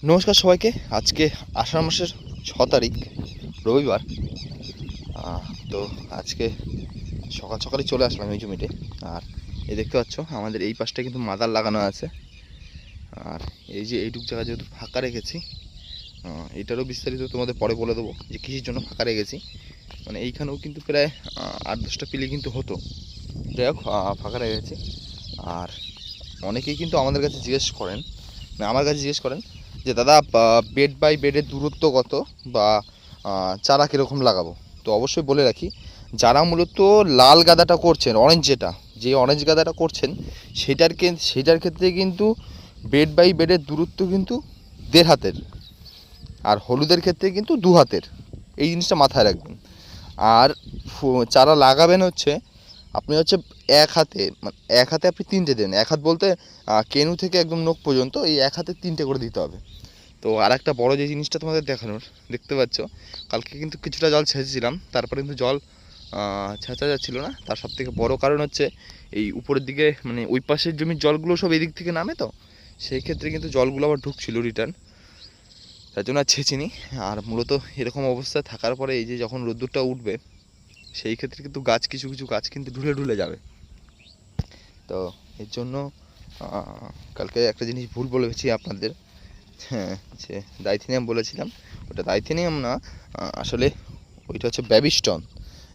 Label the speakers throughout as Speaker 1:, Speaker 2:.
Speaker 1: নমস্কার সবাইকে। আজকে আষাঢ় মাসের 6 তারিখ রবিবার। তো আজকে সকাল সকালই চলে আসলাম এই জমিতে। আর এই দেখতে পাচ্ছ আমাদের এই পাশটা কিন্তু মাদার লাগানো আছে। আর এই যে এইটুক জায়গা যেহেতু ফাঁকা রেখেছি, এটারও বিস্তারিত তোমাদের পরে বলে দেবো যে কিসের জন্য ফাঁকা রেখেছি। মানে এইখানেও কিন্তু প্রায় 8-10টা পিলি কিন্তু হতো, যাই হোক ফাঁকা রেখেছি। আর অনেকেই কিন্তু আমাদের কাছে জিজ্ঞেস করেন, মানে আমার কাছে জিজ্ঞেস করেন যে দাদা বেড বাই বেডের দূরত্ব কত, বা চারা কীরকম লাগাবো। তো অবশ্যই বলে রাখি, যারা মূলত লাল গাঁদাটা করছেন, যে অরেঞ্জ গাঁদাটা করছেন, সেটার ক্ষেত্রে কিন্তু বেড বাই বেডের দূরত্ব কিন্তু 1.5 হাতের, আর হলুদের ক্ষেত্রে কিন্তু 2 হাতের। এই জিনিসটা মাথায় রাখবেন। আর চারা লাগাবেন হচ্ছে আপনি হচ্ছে এক হাতে আপনি 3টে দেন। এক হাত বলতে কেনু থেকে একদম নোক পর্যন্ত এই এক হাতে 3টে করে দিতে হবে। তো আর একটা বড় যে জিনিসটা তোমাদের দেখানোর, দেখতে পাচ্ছ কালকে কিন্তু কিছুটা জল ছেঁচেছিলাম, তারপরে কিন্তু জল ছেঁচা যাচ্ছিলো না। তার সব থেকে বড়ো কারণ হচ্ছে এই উপরের দিকে, মানে ওই পাশের জমির জলগুলো সব এদিক থেকে নামে, তো সেই ক্ষেত্রে কিন্তু জলগুলো আবার ঢুকছিল রিটার্ন, তার জন্য আর ছেঁচিনি। আর মূলত এরকম অবস্থায় থাকার পরে এই যে যখন রোদ্দুরটা উঠবে, সেই ক্ষেত্রে কিন্তু কিছু কিছু গাছ কিন্তু ঢুলে ঢুলে যাবে। তো এর জন্য কালকে একটা জিনিস ভুল বলেছি আপনাদের, হ্যাঁ, যে ডাইথেনিয়াম বলেছিলাম। ওটা ডাইথেনিয়াম না, আসলে ওইটা হচ্ছে ব্যাবিস্টন,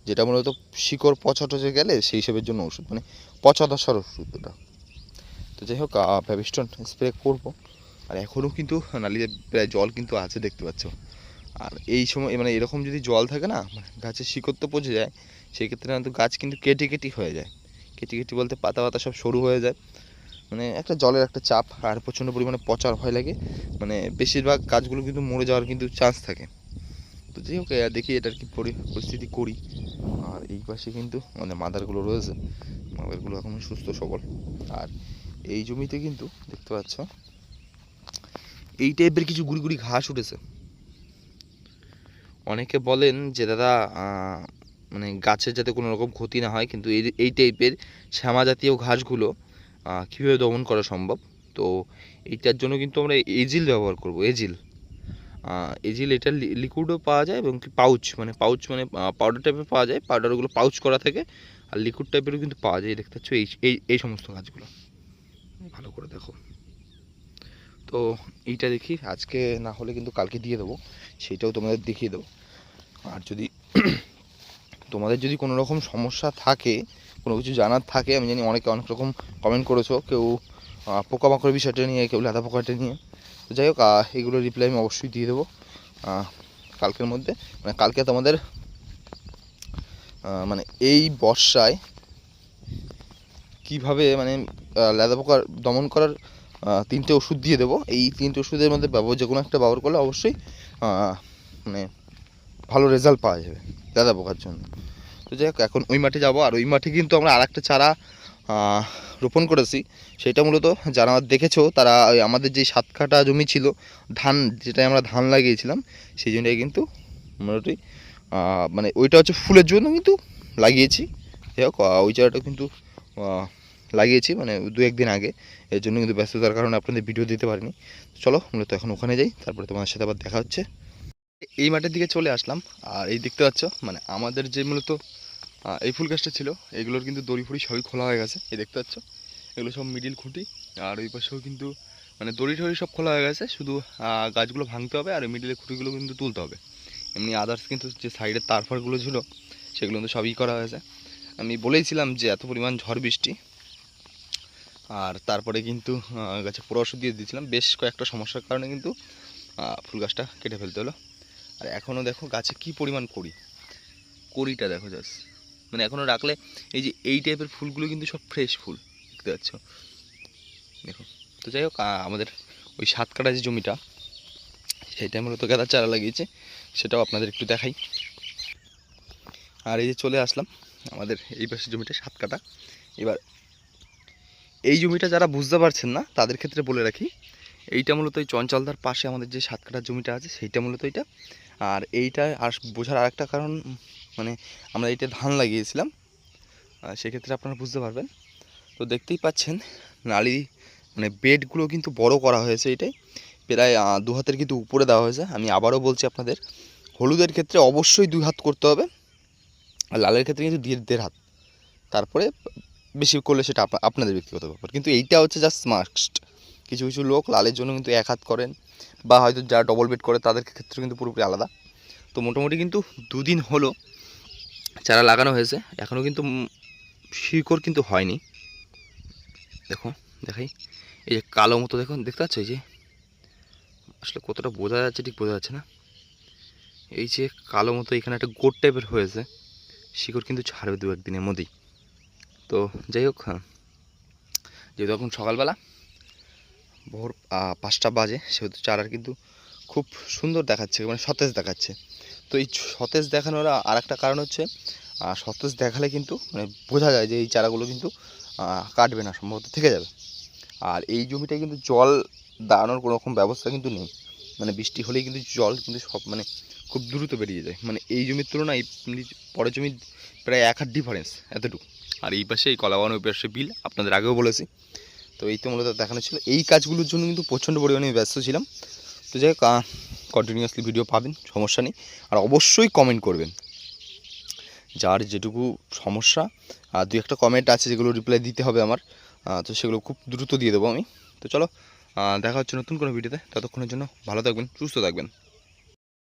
Speaker 1: যেটা মূলত শিকড় পচা টচে গেলে সেই হিসেবের জন্য ওষুধ, মানে পচা ধসার ওষুধ ওটা। তো যাই হোক, ব্যাবিস্টন স্প্রে করবো। আর এখনও কিন্তু নালিতে প্রায় জল কিন্তু আছে, দেখতে পাচ্ছ। আর এই সময় মানে এরকম যদি জল থাকে না, গাছের শিকড় তো পচে যায়, সেই ক্ষেত্রে কিন্তু গাছ কিন্তু কেটে কেটি হয়ে যায়। কেটে কেটি বলতে পাতা পাতা সব সরু হয়ে যায়, মানে একটা জলের একটা চাপ আর প্রচণ্ড পরিমাণে পচার ভয় লাগে। মানে বেশিরভাগ গাছগুলো কিন্তু মরে যাওয়ার কিন্তু চান্স থাকে। তো যাই হোক, দেখি এটার কি পরিস্থিতি করি। আর এই পাশে কিন্তু মানে মাদারগুলো রয়েছে, মাদারগুলো এখন সুস্থ সবল। আর এই জমিতে কিন্তু দেখতে পাচ্ছ এই টাইপের কিছু গুড়ি গুড়ি ঘাস উঠেছে। অনেকে বলেন যে দাদা মানে গাছের যাতে কোনো রকম ক্ষতি না হয়, কিন্তু এই টাইপের শ্যামা জাতীয় ঘাসগুলো কীভাবে দমন করা সম্ভব। তো এইটার জন্য কিন্তু আমরা এজিল ব্যবহার করব। এজিল এটা লিকুইডও পাওয়া যায়, এবং কি পাউচ মানে পাউডার টাইপের পাওয়া যায়। পাউডারগুলো পাউচ করা থাকে, আর লিকুইড টাইপেরও কিন্তু পাওয়া যায়। দেখতে পাচ্ছ এই সমস্ত গাছগুলো ভালো করে দেখো। তো এইটা দেখি আজকে না হলে কিন্তু কালকে দিয়ে দেবো, সেইটাও তোমাদের দেখিয়ে দেবো। আর যদি তোমাদের যদি কোনো রকম সমস্যা থাকে, কোনো কিছু জানার থাকে, আমি জানি অনেকে অনেক রকম কমেন্ট করেছো, কেউ পোকামাকড়ের বিষয়টা নিয়ে, কেউ লেদা পোকাটা নিয়ে। তো যাই হোক, এগুলো রিপ্লাই আমি অবশ্যই দিয়ে দেবো কালকের মধ্যে। মানে কালকে তোমাদের মানে এই বর্ষায় কিভাবে মানে লেদা পোকা দমন করার 3টে ওষুধ দিয়ে দেবো। এই 3টে ওষুধের মধ্যে যে কোনো একটা ব্যবহার করলে অবশ্যই মানে ভালো রেজাল্ট পাওয়া যাবে লেদা পোকার জন্য। তো যাই হোক, এখন ওই মাঠে যাবো। আর ওই মাঠে কিন্তু আমরা আরেকটা চারা রোপণ করেছি। সেটা মূলত যারা দেখেছো তারা ওই আমাদের যে 7 কাঠা জমি ছিল, যেটায় আমরা ধান লাগিয়েছিলাম, সেই জন্যই কিন্তু মোটামুটি মানে ওইটা হচ্ছে ফুলের জন্য কিন্তু লাগিয়েছি। যাই হোক, ওই চারাটা কিন্তু লাগিয়েছি মানে 2-1 দিন আগে। এর জন্য কিন্তু ব্যস্ততার কারণে আপনাদের ভিডিও দিতে পারিনি। চলো মূলত এখন ওখানে যাই, তারপরে তোমাদের সাথে আবার দেখা হচ্ছে। এই মাঠের দিকে চলে আসলাম। আর এই দেখতে পাচ্ছ মানে আমাদের যে মূলত এই ফুল গাছটা ছিল, এগুলোর কিন্তু দড়ি ফড়ি সবই খোলা হয়ে গেছে। এই দেখতে পাচ্ছ এগুলো সব মিডিল খুঁটি। আর ওই পাশেও কিন্তু মানে দড়ি টড়ি সব খোলা হয়ে গেছে, শুধু গাছগুলো ভাঙতে হবে আর মিডিলের খুঁটিগুলো কিন্তু তুলতে হবে। এমনি আদার্স কিন্তু যে সাইডের তারফারগুলো ছিল সেগুলো কিন্তু সবই করা হয়েছে। আমি বলেইছিলাম যে এত পরিমাণ ঝড় বৃষ্টি, আর তারপরে কিন্তু গাছে পুরো ওষুধ দিয়ে দিয়েছিলাম। বেশ কয়েকটা সমস্যার কারণে কিন্তু ফুল গাছটা কেটে ফেলতে হলো। আর এখনও দেখো গাছে কি পরিমাণ কড়িটা দেখো জাস্ট, মানে এখনও রাখলে এই যে এই টাইপের ফুলগুলো কিন্তু সব ফ্রেশ ফুল, দেখতে পাচ্ছ দেখো। তো যাই হোক, আমাদের ওই 7 কাঠা যে জমিটা, সেইটাই মূলত গাঁদার চারা লাগিয়েছে, সেটাও আপনাদের একটু দেখাই। আর এই যে চলে আসলাম আমাদের এই পাশের জমিটা 7 কাঠা। এবার এই জমিটা যারা বুঝতে পারছেন না তাদের ক্ষেত্রে বলে রাখি, এইটা মূলত এই চঞ্চলদার পাশে আমাদের যে 7 কাঠা জমিটা আছে সেইটা মূলত এইটা। আর এইটা আর বোঝার আরেকটা কারণ, মানে আমরা এইটা ধান লাগিয়েছিলাম, সেক্ষেত্রে আপনারা বুঝতে পারবেন। তো দেখতেই পাচ্ছেন নালি মানে বেডগুলো কিন্তু বড় করা হয়েছে এটাই, প্রায় 2 হাতের কিন্তু উপরে দেওয়া হয়েছে। আমি আবারও বলছি আপনাদের, হলুদের ক্ষেত্রে অবশ্যই 2 হাত করতে হবে, আর লালের ক্ষেত্রে কিন্তু 1.5 হাত, তারপরে বেশি করলে সেটা আপনাদের ব্যক্তিগত ব্যাপার। কিন্তু এইটা হচ্ছে জাস্ট মাস্ট। কিছু কিছু লোক লালের জন্য কিন্তু 1 হাত করেন, বা হয়তো যারা ডবল বেড করে তাদের ক্ষেত্রে কিন্তু পুরোপুরি আলাদা। তো মোটামুটি কিন্তু 2 দিন হলো চারা লাগানো হয়েছে, এখনও কিন্তু শিকড় কিন্তু হয়নি। দেখো দেখাই, এই যে কালো মতো দেখুন, দেখতে পাচ্ছ? এই যে আসলে কতটা বোঝা যাচ্ছে ঠিক বোঝা যাচ্ছে না, এই যে কালো মতো এখানে একটা গোট টাইপের হয়েছে, শিকড় কিন্তু ছাড়বে 2-1 দিনের মধ্যেই। তো যাই হোক, যেহেতু এখন সকালবেলা ভোর 5টা বাজে, সেহেতু চারার কিন্তু খুব সুন্দর দেখাচ্ছে, মানে সতেজ দেখাচ্ছে। তো এই সতেজ দেখানোর আর একটা কারণ হচ্ছে, সতেজ দেখালে কিন্তু মানে বোঝা যায় যে এই চারাগুলো কিন্তু কাটবে না, সম্ভবত থেকে যাবে। আর এই জমিটায় কিন্তু জল দাঁড়ানোর কোনো রকম ব্যবস্থা কিন্তু নেই, মানে বৃষ্টি হলেই কিন্তু জল কিন্তু সব মানে খুব দ্রুত বেরিয়ে যায়। মানে এই জমির তুলনায় পরের জমির প্রায় 1 হাত ডিফারেন্স, এতটুকু। আর এই পাশে এই কলাবাগান, ওই পাশে বিল, আপনাদের আগেও বলেছি। তো এই তো মূলত দেখানো ছিল, এই কাজগুলোর জন্য কিন্তু প্রচণ্ড পরিমাণে ব্যস্ত ছিলাম। তো যাই হোক, কন্টিনিউয়াসলি ভিডিও পাবেন, সমস্যা নেই। আর অবশ্যই কমেন্ট করবেন, যার যেটুকু সমস্যা। 2-1টা কমেন্ট আছে যেগুলো রিপ্লাই দিতে হবে আমার, তো সেগুলো খুব দ্রুত দিয়ে দেবো আমি। তো চলো, দেখা হচ্ছে নতুন কোনো ভিডিওতে, ততক্ষণের জন্য ভালো থাকবেন, সুস্থ থাকবেন।